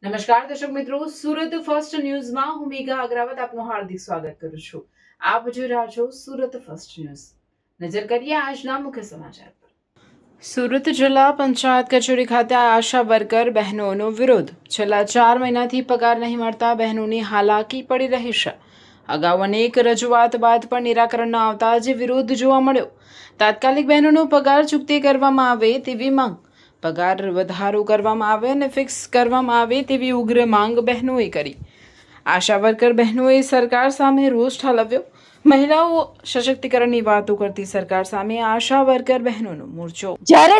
નમસ્કાર દર્શક મિત્રો, સુરત ફર્સ્ટ ન્યૂઝમાં હું મેઘા અગ્રવાલ આપનું હાર્દિક સ્વાગત કરું છું। આપ જોઈ રહ્યા છો સુરત ફર્સ્ટ ન્યૂઝ। નજર કરીએ આજના મુખ્ય સમાચાર પર। સુરત જિલ્લા પંચાયત કચેરી ખાતે આશા વર્કર બહેનોનો વિરોધ। છેલ્લા 4 મહિનાથી પગાર નહીં મળતા બહેનોની હાલાકી પડી રહી છે। અગાઉ અનેક રજૂઆત બાદ પણ નિરાકરણ ન આવતા જે વિરોધ જોવા મળ્યો। તાત્કાલિક બહેનોનો પગાર ચૂકતી કરવામાં આવે તેવી માંગ। પગાર વધારો કરવામાં આવે અને ફિક્સ કરવામાં આવે તેવી ઉગ્ર માંગ બહેનોએ કરી। આશા વર્કર બહેનોએ સરકાર સામે રોષ ઠાલવ્યો। મહિલાઓ સશક્તિકરણની વાતો કરતી સરકાર સામે આશા વર્કર બહેનોનો મોરચો। જ્યારે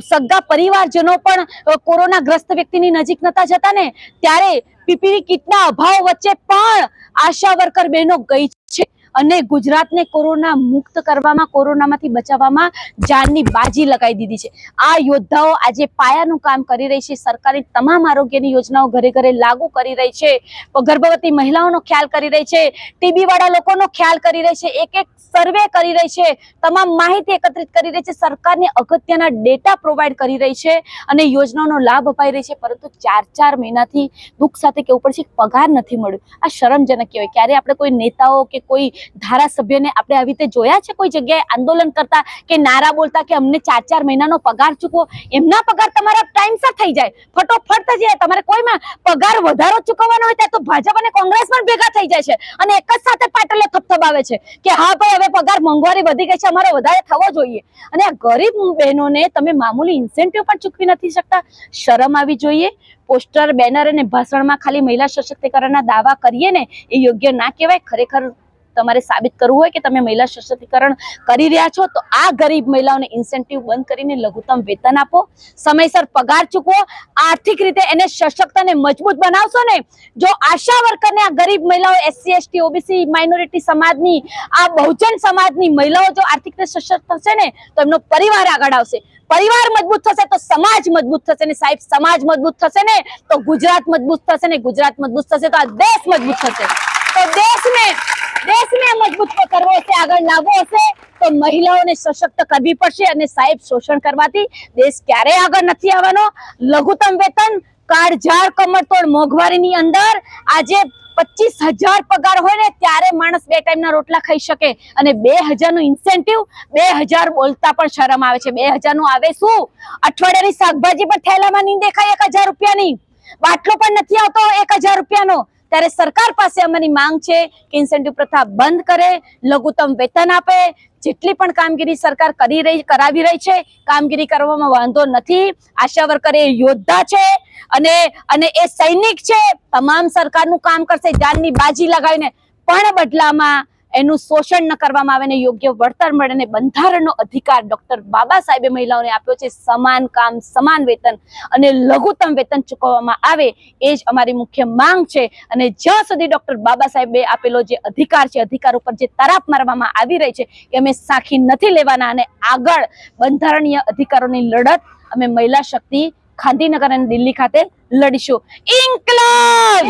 સગા પરિવારજનો પણ કોરોનાગ્રસ્ત વ્યક્તિની નજીક નતા જતા ને ત્યારે પીપીઈ કિટના અભાવ વચ્ચે પણ આશા વર્કર બહેનો ગઈ છે અને ગુજરાતને કોરોના મુક્ત કરવામાં, કોરોનામાંથી બચાવવામાં જાનની બાજી લગાવી દીધી છે। આ યોદ્ધાઓ આજે પાયાનું કામ કરી રહી છે। સરકારી તમામ આરોગ્યની યોજનાઓ ઘરે ઘરે લાગુ કરી રહી છે। ગર્ભવતી મહિલાઓનો ખ્યાલ કરી રહી છે। ટીબી વાળા લોકોનો ખ્યાલ કરી રહી છે। એક એક સર્વે કરી રહી છે। તમામ માહિતી એકત્રિત કરી રહી છે। સરકારને અગત્યના ડેટા પ્રોવાઈડ કરી રહી છે અને યોજનાઓનો લાભ અપાઈ રહી છે। પરંતુ 4 મહિનાથી દુઃખ સાથે કહેવું પડશે પગાર નથી મળ્યો। આ શરમજનક કહેવાય। ક્યારે આપણે કોઈ નેતાઓ કે કોઈ ધારાસભ્યને આપણે આવી રીતે જોયા છે કોઈ જગ્યાએ આંદોલન કરતા કે નારા બોલતા કે અમને 4 મહિનાનો પગાર ચૂકવો? એમના પગાર તમારા ટાઈમસર થઈ જાય, ફટોફટ થઈ જાય। તમારે કોઈમાં પગાર વધારો ચૂકવવાનો હોય ત્યાં તો ભાજપ અને કોંગ્રેસ પણ ભેગા થઈ જાય છે અને એક જ સાથે પાટલે થપથપાવે છે કે હા ભાઈ હવે પગાર મોંઘવારી વધી ગઈ છે, અમારે વધારે થવો જોઈએ। અને આ ગરીબ બહેનોને તમે મામૂલી ઇન્સેન્ટિવ પણ ચૂકવી નથી શકતા। શરમ આવી જોઈએ। પોસ્ટર, બેનર અને ભાષણમાં ખાલી મહિલા સશક્તિકરણના દાવા કરીએ ને એ યોગ્ય ના કહેવાય। ખરેખર તમારે સાબિત કરવું હોય કે તમે મહિલા સશક્તિકરણ કરી રહ્યા છો તો આ ગરીબ મહિલાઓને ઇન્સેન્ટિવ બંધ કરીને લઘુત્તમ વેતન આપો, સમયસર પગાર ચૂકવો, આર્થિક રીતે એને સશક્ત અને મજબૂત બનાવશો ને। જો આશા વર્કરને આ ગરીબ મહિલાઓ, SC, ST, OBC, માઇનોરિટી સમાજની, આ બહુજન સમાજની મહિલાઓ જો આર્થિક રીતે સશક્ત થશે ને તો એમનો પરિવાર આગળ આવશે। પરિવાર મજબૂત થશે તો સમાજ મજબૂત થશે ને સાહેબ, સમાજ મજબૂત થશે ને તો ગુજરાત મજબૂત થશે ને ગુજરાત મજબૂત થશે તો આ દેશ મજબૂત થશે। તો દેશને મજબૂત કરવો હશે, આગળ લાવવો હશે તો મહિલાઓને સશક્ત કરવી પડશે। અને સાહેબ, શોષણ કરવાથી દેશ ક્યારેય આગળ નથી આવવાનો। લઘુત્તમ વેતન, કાળઝાળ કમરતોડ મોંઘવારીની અંદર આજે 25,000 પગાર હોય ને ત્યારે માણસ 2 ટાઈમના રોટલા ખાઈ શકે અને 2,000 નું ઇન્સેન્ટિવ, 2,000 બોલતા પણ શરમ આવે છે। 2,000 નું આવે શું? અઠવાડિયાની શાકભાજી પણ થેલામાં નહીં દેખાય 1,000 રૂપિયાની, બાટલો પણ નથી આવતો 1,000 રૂપિયાનો। ત્યારે સરકાર પાસે અમારી માંગ છે કે ઇન્સેન્ટિવ પ્રથા બંધ કરે, લઘુત્તમ વેતન આપે। જેટલી પણ કામગીરી સરકાર કરાવી રહી છે, કામગીરી કરવામાં વાંધો નથી। આશા વર્કર એ યોદ્ધા છે અને એ સૈનિક છે। તમામ સરકારનું કામ કરશે જાનની બાજી લગાવીને, પણ બદલામાં એનું શોષણ ન કરવામાં આવે ને યોગ્ય વળતર મળે ને બંધારણનો અધિકાર ડોક્ટર બાબા સાહેબે મહિલાઓને આપ્યો છે, સમાન કામ સમાન વેતન અને લઘુત્તમ વેતન ચૂકવવામાં આવે એ જ અમારી મુખ્ય માંગ છે। અને જ્યાં સુધી ડોક્ટર બાબા સાહેબે આપેલો જે અધિકાર છે, અધિકાર ઉપર જે તરાપ મારવામાં આવી રહી છે એ અમે સાખી નથી લેવાના અને આગળ બંધારણીય અધિકારોની લડત અમે મહિલા શક્તિ ગાંધીનગર અને દિલ્હી ખાતે લડીશું। ઇન્કલાબ!